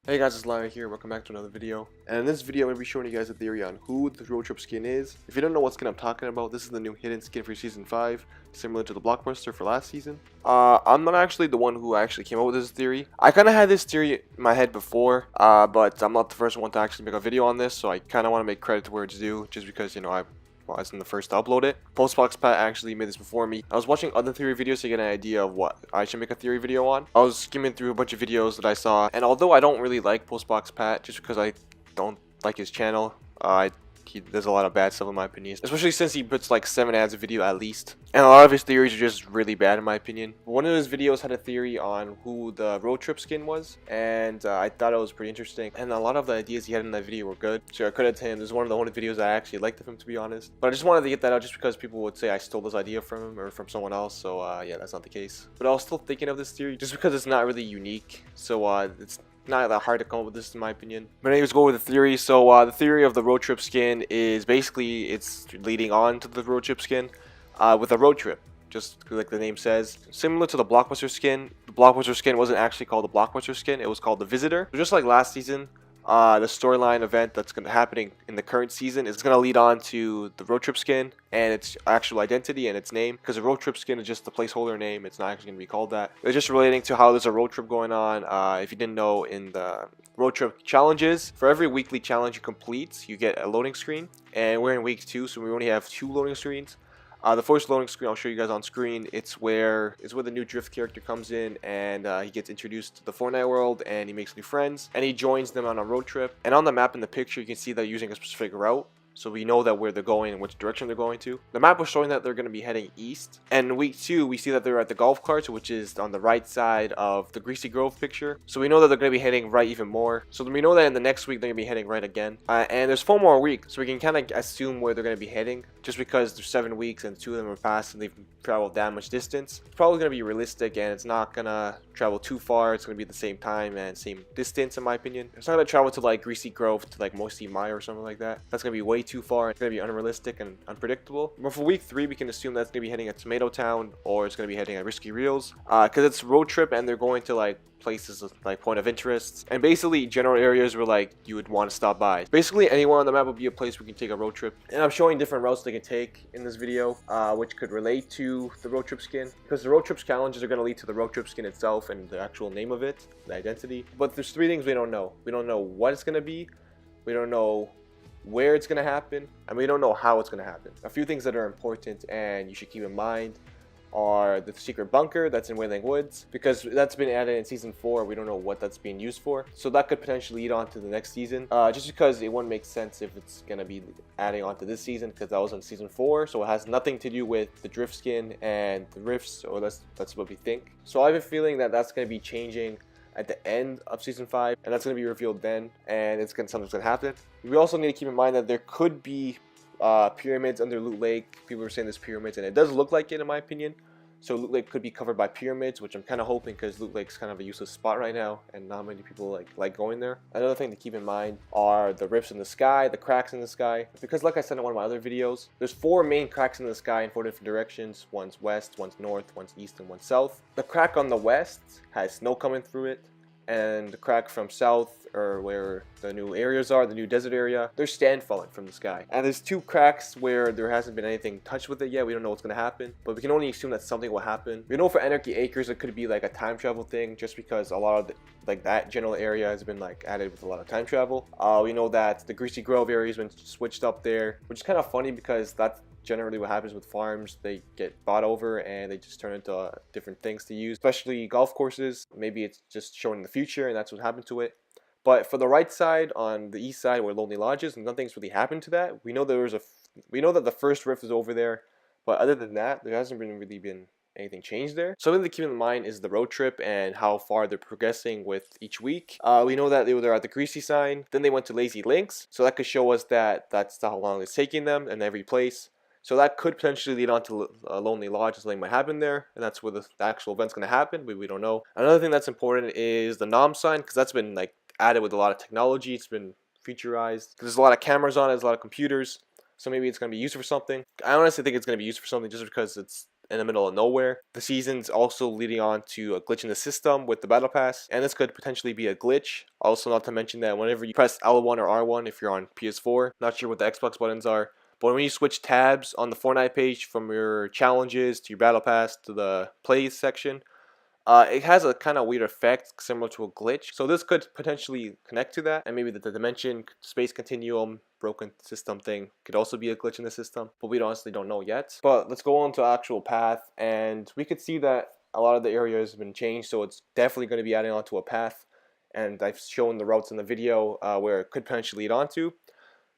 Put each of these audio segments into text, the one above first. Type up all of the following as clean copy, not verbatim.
Hey guys, it's Larry here. Welcome back to another video. And in this video, I'm going to be showing you guys a theory on who the road trip skin is. If you don't know what skin I'm talking about, this is the new hidden skin for Season 5, similar to the Blockbuster for last season. I'm not actually the one who actually came up with this theory. I kind of had this theory in my head before, but I'm not the first one to actually make a video on this, so I kind of want to make credit to where it's due, just because, I wasn't the first to upload it. Postbox Pat actually made this before me. I was watching other theory videos to get an idea of what I should make a theory video on. I was skimming through a bunch of videos that I saw, and although I don't really like Postbox Pat, just because I don't like his channel, he does a lot of bad stuff in my opinion, especially since he puts like 7 ads a video at least, and a lot of his theories are just really bad in my opinion. One of his videos had a theory on who the road trip skin was, and I thought it was pretty interesting, and a lot of the ideas he had in that video were good, so I credit to him. This is one of the only videos I actually liked of him, to be honest, but I just wanted to get that out just because people would say I stole this idea from him or from someone else, so yeah, that's not the case. But I was still thinking of this theory just because it's not really unique, so it's not that hard to come up with this in my opinion. But anyways, go with the theory. So the theory of the road trip skin is basically it's leading on to the road trip skin with a road trip, just like the name says. Similar to the Blockbuster skin, the Blockbuster skin wasn't actually called the Blockbuster skin, it was called the Visitor. So just like last season, the storyline event that's going to happening in the current season is going to lead on to the road trip skin and its actual identity and its name, because the road trip skin is just the placeholder name. It's not actually going to be called that. It's just relating to how there's a road trip going on. If you didn't know, in the road trip challenges, for every weekly challenge you complete, you get a loading screen, and we're in week 2, so we only have 2 loading screens. The first loading screen I'll show you guys on screen. It's where the new Drift character comes in, and he gets introduced to the Fortnite world, and he makes new friends, and he joins them on a road trip. And on the map in the picture, you can see they're using a specific route, so we know that where they're going and which direction they're going to. The map was showing that they're going to be heading east. And in week 2, we see that they're at the golf carts, which is on the right side of the Greasy Grove picture. So we know that they're going to be heading right even more. So we know that in the next week, they're going to be heading right again. And there's 4 more weeks, so we can kind of assume where they're going to be heading. Just because there's 7 weeks and 2 of them are past and they've traveled that much distance. It's probably going to be realistic, and it's not going to travel too far. It's going to be the same time and same distance in my opinion. It's not going to travel to like Greasy Grove to like Moisty Mire or something like that. That's going to be way too far. It's going to be unrealistic and unpredictable. But for week 3, we can assume that's going to be heading at Tomato Town, or it's going to be heading at Risky Reels, because it's road trip and they're going to like places like point of interest and basically general areas where like you would want to stop by. Basically anywhere on the map would be a place we can take a road trip, and I'm showing different routes they can take in this video, which could relate to the road trip skin, because the road trip challenges are going to lead to the road trip skin itself and the actual name of it, the identity. But there's 3 things we don't know. We don't know what it's going to be, we don't know where it's going to happen, and we don't know how it's going to happen. A few things that are important and you should keep in mind are the secret bunker that's in Wailing Woods, because that's been added in season 4. We don't know what that's being used for, so that could potentially lead on to the next season, just because it wouldn't make sense if it's going to be adding on to this season, because that was in season 4, so it has nothing to do with the drift skin and the rifts, or that's what we think. So I have a feeling that that's going to be changing at the end of season 5, and that's going to be revealed then, and something's going to happen. We also need to keep in mind that there could be pyramids under Loot Lake. People are saying there's pyramids, and it does look like it in my opinion. So Loot Lake could be covered by pyramids, which I'm kind of hoping, because Loot Lake's kind of a useless spot right now, and not many people like going there. Another thing to keep in mind are the rifts in the sky, the cracks in the sky, because like I said in one of my other videos, there's 4 main cracks in the sky in 4 different directions. One's west, one's north, one's east, and one's south. The crack on the west has snow coming through it, and the crack from south, or where the new areas are, the new desert area, there's sand falling from the sky. And there's 2 cracks where there hasn't been anything touched with it yet. We don't know what's going to happen, but we can only assume that something will happen. We know for Anarchy Acres it could be like a time travel thing, just because a lot of that general area has been like added with a lot of time travel. We know that the Greasy Grove area has been switched up there, which is kind of funny, because that's generally what happens with farms. They get bought over and they just turn into different things to use, especially golf courses. Maybe it's just showing the future and that's what happened to it. But for the right side, on the east side where Lonely Lodge is, nothing's really happened to that. We know we know that the first rift is over there, but other than that, there hasn't really been anything changed there. Something to keep in mind is the road trip and how far they're progressing with each week. We know that they were at the Greasy sign, then they went to Lazy Links, so that could show us that that's how long it's taking them in every place. So that could potentially lead on to Lonely Lodge, something might happen there, and that's where the actual event's going to happen, but we don't know. Another thing that's important is the Nom sign, because that's been like added with a lot of technology. It's been featurized. There's a lot of cameras on it, there's a lot of computers, so maybe it's going to be used for something. I honestly think it's going to be used for something, just because it's in the middle of nowhere. The season's also leading on to a glitch in the system with the battle pass, and this could potentially be a glitch. Also, not to mention that whenever you press L1 or R1 if you're on PS4, not sure what the Xbox buttons are, but when you switch tabs on the Fortnite page from your challenges to your battle pass to the plays section, it has a kind of weird effect similar to a glitch. So this could potentially connect to that, and maybe the dimension space continuum broken system thing could also be a glitch in the system, but we honestly don't know yet. But let's go on to actual path, and we could see that a lot of the areas have been changed, so it's definitely going to be adding onto a path, and I've shown the routes in the video where it could potentially lead onto.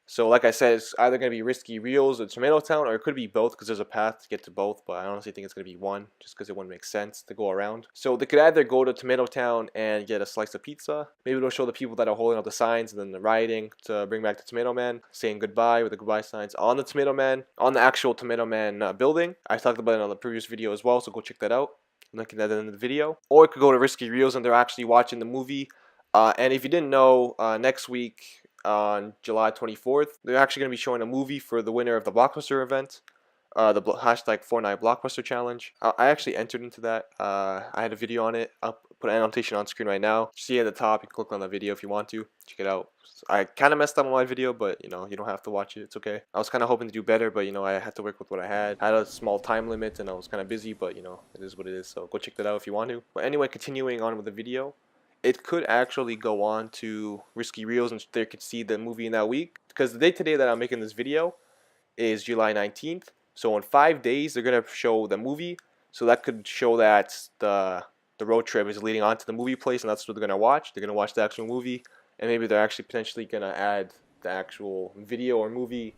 So like I said, it's either going to be Risky Reels or Tomato Town, or it could be both because there's a path to get to both, but I honestly think it's going to be one just because it wouldn't make sense to go around. So they could either go to Tomato Town and get a slice of pizza. Maybe they'll show the people that are holding up the signs and then the rioting to bring back the Tomato Man, saying goodbye with the goodbye signs on the Tomato Man, on the actual Tomato Man building. I talked about it on the previous video as well, so go check that out. Looking at it in the video. Or it could go to Risky Reels and they're actually watching the movie. And if you didn't know, next week on July 24th, they're actually going to be showing a movie for the winner of the Blockbuster event, the hashtag Fortnite Blockbuster Challenge. I actually entered into that. I had a video on it. I'll put an annotation on screen right now. See at the top, you can click on the video if you want to. Check it out. I kind of messed up on my video, but you know, you don't have to watch it. It's okay. I was kind of hoping to do better, but you know, I had to work with what I had. I had a small time limit and I was kind of busy, but you know, it is what it is. So go check that out if you want to. But anyway, continuing on with the video. It could actually go on to Risky Reels and they could see the movie in that week. Because the date today that I'm making this video is July 19th. So in 5 days, they're going to show the movie. So that could show that the road trip is leading on to the movie place, and that's what they're going to watch. They're going to watch the actual movie, and maybe they're actually potentially going to add the actual video or movie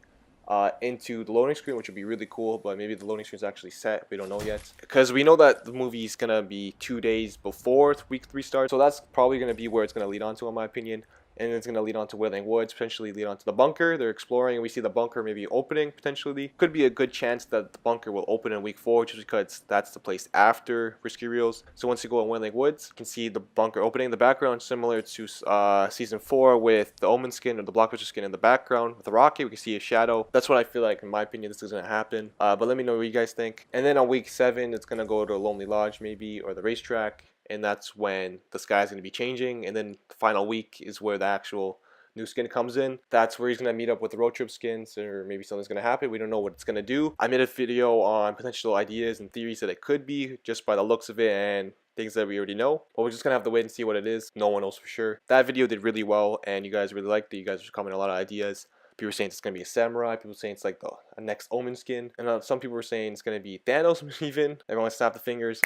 into the loading screen, which would be really cool, but maybe the loading screen is actually set. We don't know yet, because we know that the movie is gonna be 2 days before week 3 starts, so that's probably gonna be where it's gonna lead on to, in my opinion. And it's gonna lead on to Wailing Woods, potentially lead on to the bunker. They're exploring, and we see the bunker maybe opening potentially. Could be a good chance that the bunker will open in week 4, just because that's the place after Risky Reels. So once you go in Wailing Woods, you can see the bunker opening. The background similar to season 4 with the Omen skin or the Blockbuster skin in the background with the rocket. We can see a shadow. That's what I feel like, in my opinion, this is gonna happen. But let me know what you guys think. And then on week 7, it's gonna go to Lonely Lodge maybe, or the racetrack. And that's when the sky is going to be changing, and then the final week is where the actual new skin comes in. That's where he's going to meet up with the road trip skins, or maybe something's going to happen. We don't know what it's going to do. I made a video on potential ideas and theories that it could be, just by the looks of it and things that we already know, but we're just going to have to wait and see what it is. No one knows for sure. That video did really well, and you guys really liked it. You guys were commenting a lot of ideas. People were saying it's going to be a samurai. People were saying it's like a next Omen skin. And some people were saying it's going to be Thanos even. Everyone snapped the fingers.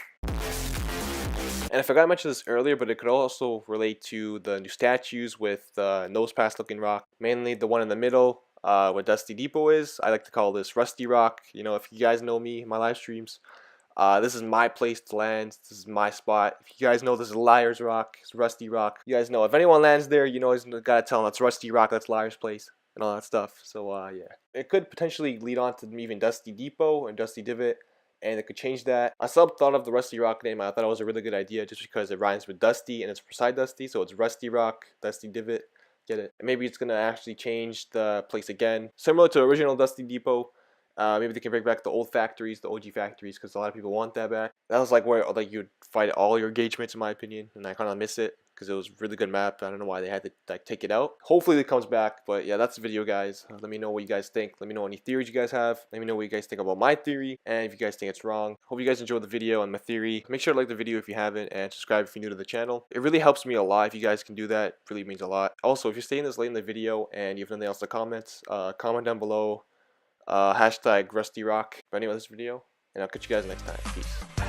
And I forgot to mention this earlier, but it could also relate to the new statues with the nose pass looking rock. Mainly the one in the middle where Dusty Depot is. I like to call this Rusty Rock. You know, if you guys know me, my live streams, this is my place to land. This is my spot. If you guys know this is Liar's Rock, it's Rusty Rock. You guys know if anyone lands there, you know, he's gotta tell them that's Rusty Rock, that's Liar's place, and all that stuff. So yeah, it could potentially lead on to even Dusty Depot or Dusty Divot, and it could change that. I still thought of the Rusty Rock name. I thought it was a really good idea just because it rhymes with Dusty and it's beside Dusty, so it's Rusty Rock, Dusty Divot. Get it? And maybe it's gonna actually change the place again, similar to original Dusty Depot. Maybe they can bring back the old factories, the OG factories, because a lot of people want that back. That was like where you'd fight all your engagements, in my opinion, and I kind of miss it because it was a really good map. I don't know why they had to like take it out. Hopefully it comes back, but yeah, that's the video, guys. Let me know what you guys think. Let me know any theories you guys have. Let me know what you guys think about my theory, and if you guys think it's wrong. Hope you guys enjoyed the video and my theory. Make sure to like the video if you haven't, and subscribe if you're new to the channel. It really helps me a lot if you guys can do that. It really means a lot. Also, if you're staying this late in the video and you have nothing else to comment, comment down below. Hashtag Rusty Rock for any of this video, and I'll catch you guys next time. Peace.